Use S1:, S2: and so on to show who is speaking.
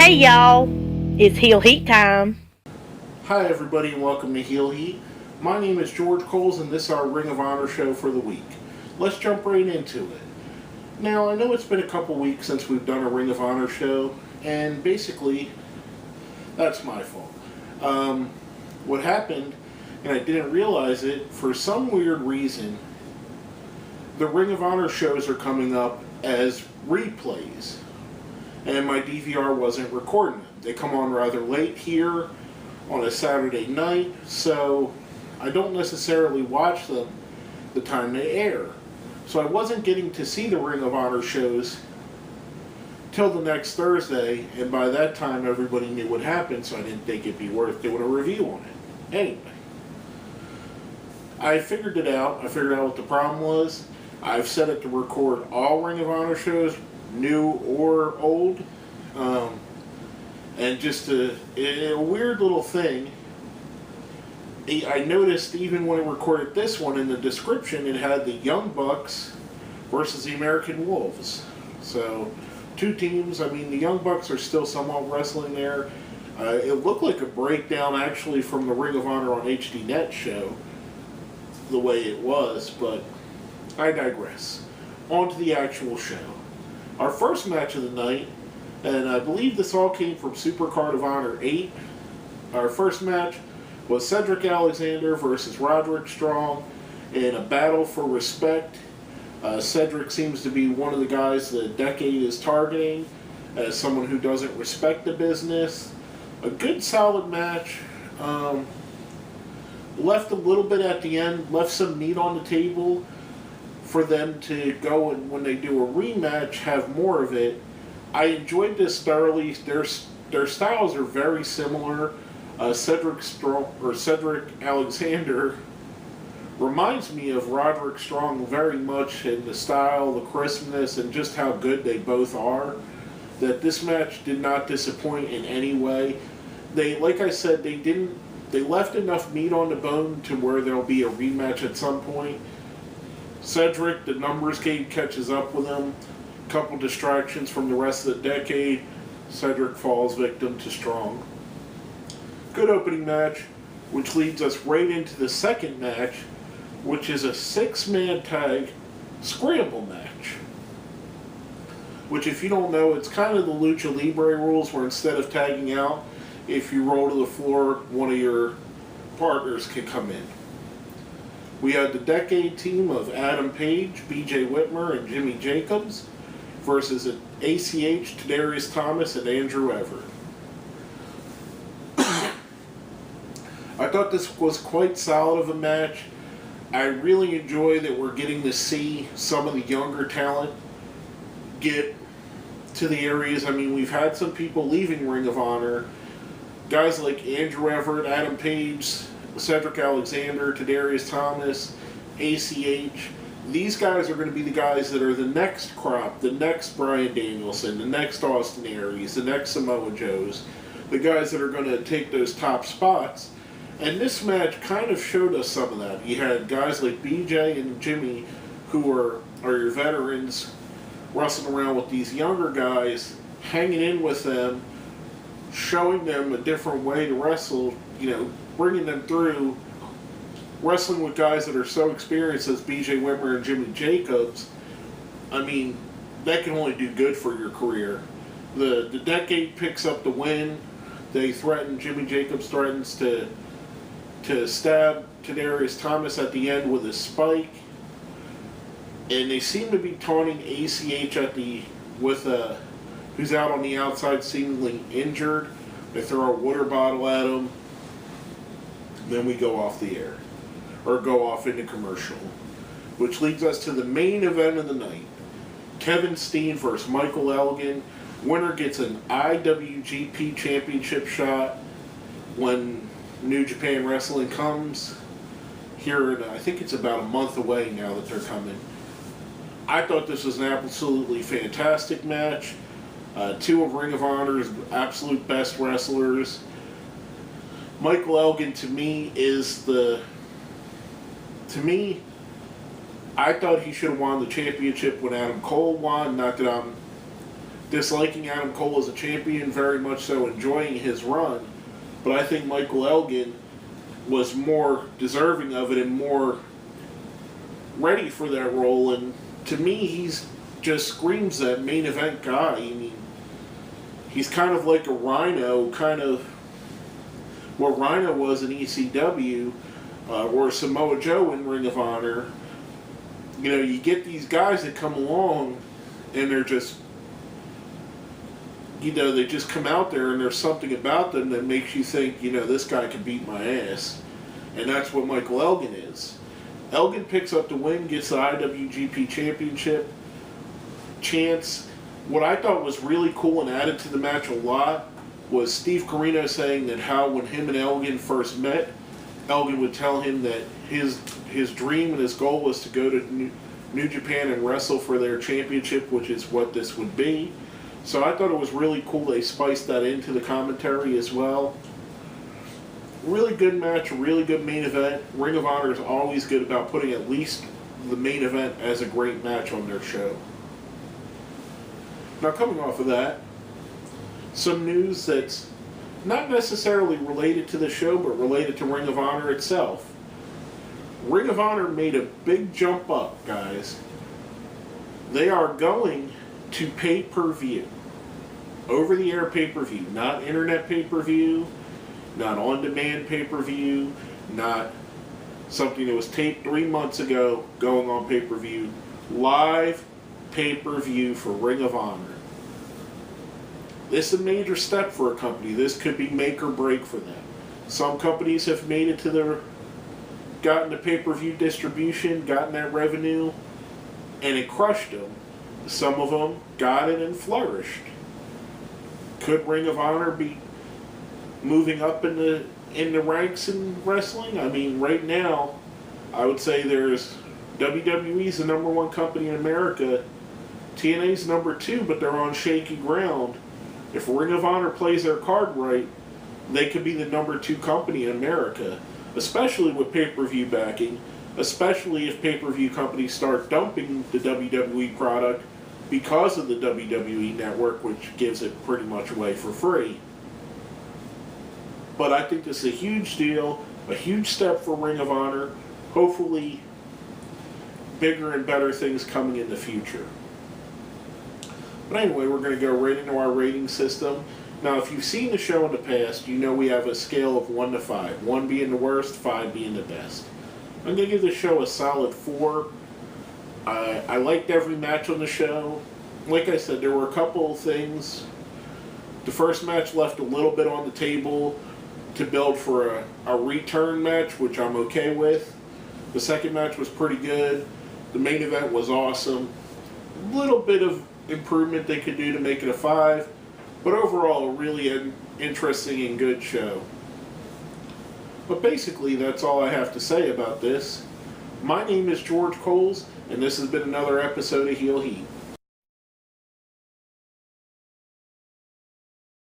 S1: Hey y'all, it's Heel Heat time.
S2: Hi, everybody, and welcome to Heel Heat. My name is George Coles, and this is our Ring of Honor show for the week. Let's jump right into it. Now, I know it's been a couple weeks since we've done a Ring of Honor show, and basically, that's my fault. Um, what happened, and I didn't realize it, for some weird reason, the Ring of Honor shows are coming up as replays, and my DVR wasn't recording them. They come on rather late here on a Saturday night, so I don't necessarily watch them the time they air. So I wasn't getting to see the Ring of Honor shows till the next Thursday, and by that time everybody knew what happened, so I didn't think it'd be worth doing a review on it. Anyway, I figured it out. I figured out what the problem was. I've set it to record all Ring of Honor shows, new or old. And just a weird little thing, I noticed even when I recorded this one, in the description it had the Young Bucks versus the American Wolves. So, two teams. I mean, the Young Bucks are still somewhat wrestling there. It looked like a breakdown actually from the Ring of Honor on HDNet show, the way it was, but I digress. On to the actual show. Our first match of the night, and I believe this all came from Supercard of Honor 8. Our first match was Cedric Alexander versus Roderick Strong in a battle for respect. Cedric seems to be one of the guys the Decade is targeting as someone who doesn't respect the business. A good solid match. Left a little bit at the end, left some meat on the table for them to go and when they do a rematch have more of it. I enjoyed this thoroughly. Their styles are very similar. Cedric Alexander reminds me of Roderick Strong very much in the style, the crispness, and just how good they both are. That this match did not disappoint in any way. They, like I said, they left enough meat on the bone to where there'll be a rematch at some point. Cedric, the numbers game catches up with him. Couple distractions from the rest of the Decade. Cedric falls victim to Strong. Good opening match, which leads us right into the second match, which is a 6-man tag scramble match. Which, if you don't know, it's kind of the Lucha Libre rules where instead of tagging out, if you roll to the floor, one of your partners can come in. We had the Decade team of Adam Page, BJ Whitmer, and Jimmy Jacobs versus ACH, Tadarius Thomas, and Andrew Everett. I thought this was quite solid of a match. I really enjoy that we're getting to see some of the younger talent get to the areas. I mean, we've had some people leaving Ring of Honor. Guys like Andrew Everett, Adam Page, Cedric Alexander, Tadarius Thomas, ACH. These guys are going to be the guys that are the next crop, the next Bryan Danielson, the next Austin Aries, the next Samoa Joes, the guys that are going to take those top spots. And this match kind of showed us some of that. You had guys like BJ and Jimmy, who are your veterans, wrestling around with these younger guys, hanging in with them, showing them a different way to wrestle, bringing them through. Wrestling with guys that are so experienced as BJ Whitmer and Jimmy Jacobs, I mean, that can only do good for your career. The Decade picks up the win. Jimmy Jacobs threatens to stab Tadarius Thomas at the end with a spike. And they seem to be taunting ACH who's out on the outside seemingly injured. They throw a water bottle at him. Then we go off the air. Or go off into commercial. Which leads us to the main event of the night. Kevin Steen versus Michael Elgin. Winner gets an IWGP Championship shot when New Japan Wrestling comes. Here, I think it's about a month away now that they're coming. I thought this was an absolutely fantastic match. Two of Ring of Honor's absolute best wrestlers. Michael Elgin, to me, I thought he should have won the championship when Adam Cole won. Not that I'm disliking Adam Cole as a champion, very much so enjoying his run. But I think Michael Elgin was more deserving of it and more ready for that role. And to me, he's just screams that main event guy. I mean, he's kind of like a Rhino, kind of what Rhino was in ECW, or Samoa Joe in Ring of Honor. You know, you get these guys that come along and they're just, you know, they just come out there and there's something about them that makes you think, you know, this guy can beat my ass. And that's what Michael Elgin is. Elgin picks up the win, gets the IWGP Championship. Chance, what I thought was really cool and added to the match a lot was Steve Corino saying that how when him and Elgin first met, Elgin would tell him that his dream and his goal was to go to New Japan and wrestle for their championship, which is what this would be. So I thought it was really cool they spiced that into the commentary as well. Really good match, really good main event. Ring of Honor is always good about putting at least the main event as a great match on their show. Now, coming off of that, some news that's not necessarily related to the show, but related to Ring of Honor itself. Ring of Honor made a big jump up, guys. They are going to pay-per-view. Over-the-air pay-per-view. Not internet pay-per-view, not on-demand pay-per-view, not something that was taped 3 months ago going on pay-per-view. Live pay-per-view for Ring of Honor. This is a major step for a company. This could be make or break for them. Some companies have made it to their, gotten the pay-per-view distribution, gotten that revenue, and it crushed them. Some of them got it and flourished. Could Ring of Honor be moving up in the ranks in wrestling? I mean, right now, I would say there's WWE's the number one company in America. TNA's number 2, but they're on shaky ground. If Ring of Honor plays their card right, they could be the number 2 company in America, especially with pay-per-view backing, especially if pay-per-view companies start dumping the WWE product because of the WWE network, which gives it pretty much away for free. But I think this is a huge deal, a huge step for Ring of Honor. Hopefully, bigger and better things coming in the future. But anyway, we're going to go right into our rating system. Now, if you've seen the show in the past, you know we have a scale of 1 to 5. 1 being the worst, 5 being the best. I'm going to give the show a solid 4. I liked every match on the show. Like I said, there were a couple of things. The first match left a little bit on the table to build for a return match, which I'm okay with. The second match was pretty good. The main event was awesome. A little bit of improvement they could do to make it a 5, but overall a really interesting and good show. But basically that's all I have to say about this. My name is George Coles, and this has been another episode of Heel Heat.